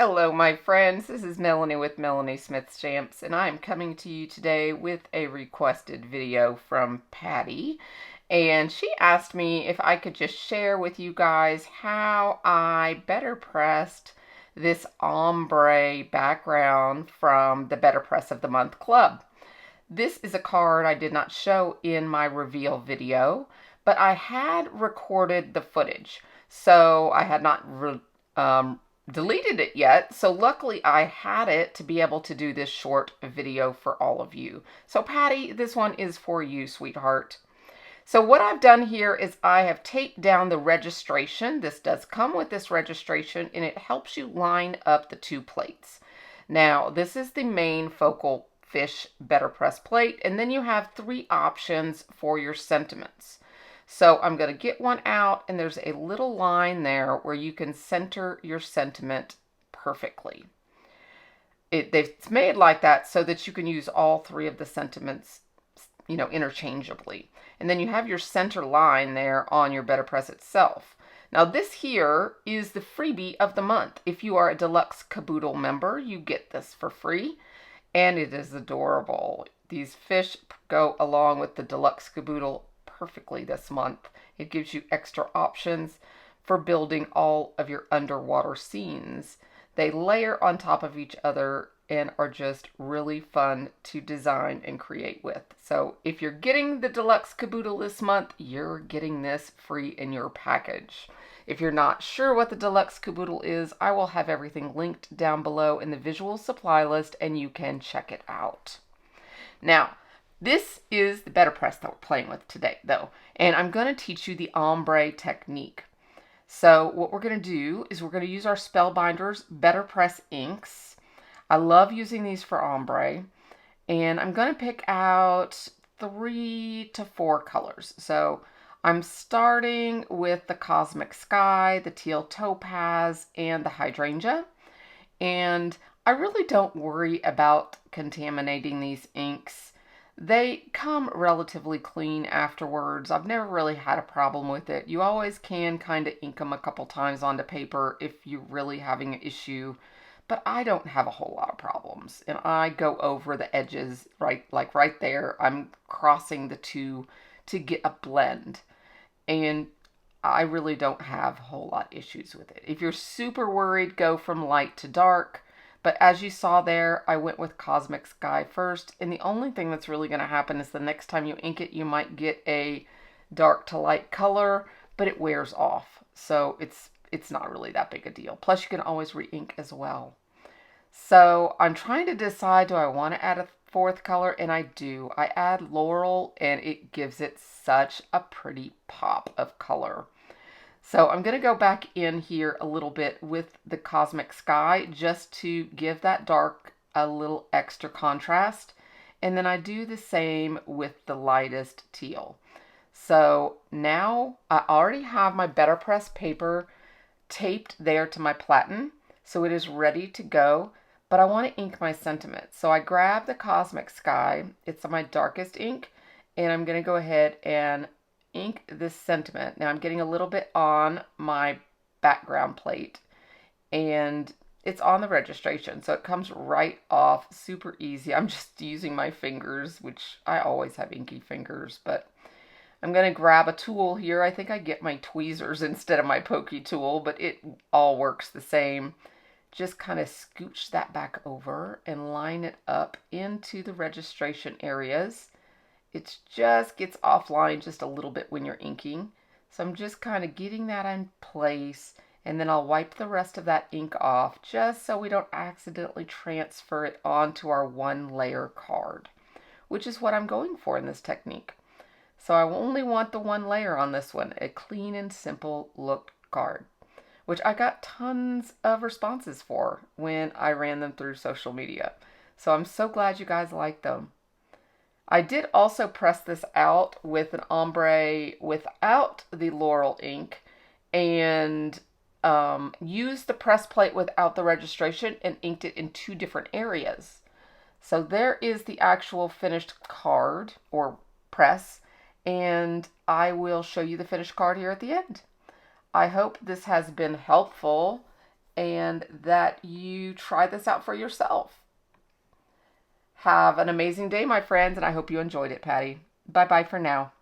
Hello, my friends. This is Melanie with Melanie Smith Stamps, and I am coming to you today with a requested video from Patty. And she asked me if I could just share with you guys how I better pressed this ombre background from the Better Press of the Month Club. This is a card I did not show in my reveal video, but I had recorded the footage. So I had not deleted it yet, so luckily I had it to be able to do this short video for all of you. So Patty, this one is for you, sweetheart. So what I've done here is I have taped down the registration. This does come with this registration, and it helps you line up the two plates. Now, this is the main focal fish BetterPress plate, and then you have three options for your sentiments. So I'm going to get one out, and there's a little line there where you can center your sentiment perfectly. It's made like that so that you can use all three of the sentiments, interchangeably. And then you have your center line there on your BetterPress itself. Now this here is the freebie of the month. If you are a Deluxe Caboodle member, you get this for free, and it is adorable. These fish go along with the Deluxe Caboodle perfectly this month. It gives you extra options for building all of your underwater scenes. They layer on top of each other and are just really fun to design and create with. So if you're getting the Deluxe Caboodle this month, you're getting this free in your package. If you're not sure what the Deluxe Caboodle is, I will have everything linked down below in the visual supply list, and you can check it out. Now, this is the BetterPress that we're playing with today, though, and I'm going to teach you the ombre technique. So what we're going to do is we're going to use our Spellbinders BetterPress inks. I love using these for ombre, and I'm going to pick out 3 to 4 colors. So I'm starting with the Cosmic Sky, the Teal Topaz, and the Hydrangea, and I really don't worry about contaminating these inks. They come relatively clean afterwards. I've never really had a problem with it. You always can kind of ink them a couple times onto paper if you're really having an issue, but I don't have a whole lot of problems. And I go over the edges right there. I'm crossing the two to get a blend. And I really don't have a whole lot of issues with it. If you're super worried, go from light to dark. But as you saw there, I went with Cosmic Sky first, and the only thing that's really going to happen is the next time you ink it, you might get a dark to light color, but it wears off. So it's not really that big a deal. Plus, you can always re-ink as well. So I'm trying to decide, do I want to add a 4th color? And I do. I add Laurel, and it gives it such a pretty pop of color. So I'm going to go back in here a little bit with the Cosmic Sky just to give that dark a little extra contrast. And then I do the same with the lightest teal. So now I already have my BetterPress paper taped there to my platen. So it is ready to go. But I want to ink my sentiment. So I grab the Cosmic Sky. It's my darkest ink. And I'm going to go ahead and ink this sentiment. Now I'm getting a little bit on my background plate, and it's on the registration, so it comes right off super easy. I'm just using my fingers, which I always have inky fingers, but I'm going to grab a tool here. I think I get my tweezers instead of my pokey tool, but it all works the same. Just kind of scooch that back over and line it up into the registration areas. It just gets offline just a little bit when you're inking. So I'm just kind of getting that in place, and then I'll wipe the rest of that ink off just so we don't accidentally transfer it onto our 1-layer card, which is what I'm going for in this technique. So I only want the 1 layer on this one, a clean and simple look card, which I got tons of responses for when I ran them through social media. So I'm so glad you guys like them. I did also press this out with an ombre without the Laurel ink, and used the press plate without the registration and inked it in 2 different areas. So there is the actual finished card or press, and I will show you the finished card here at the end. I hope this has been helpful, and that you try this out for yourself. Have an amazing day, my friends, and I hope you enjoyed it, Patty. Bye-bye for now.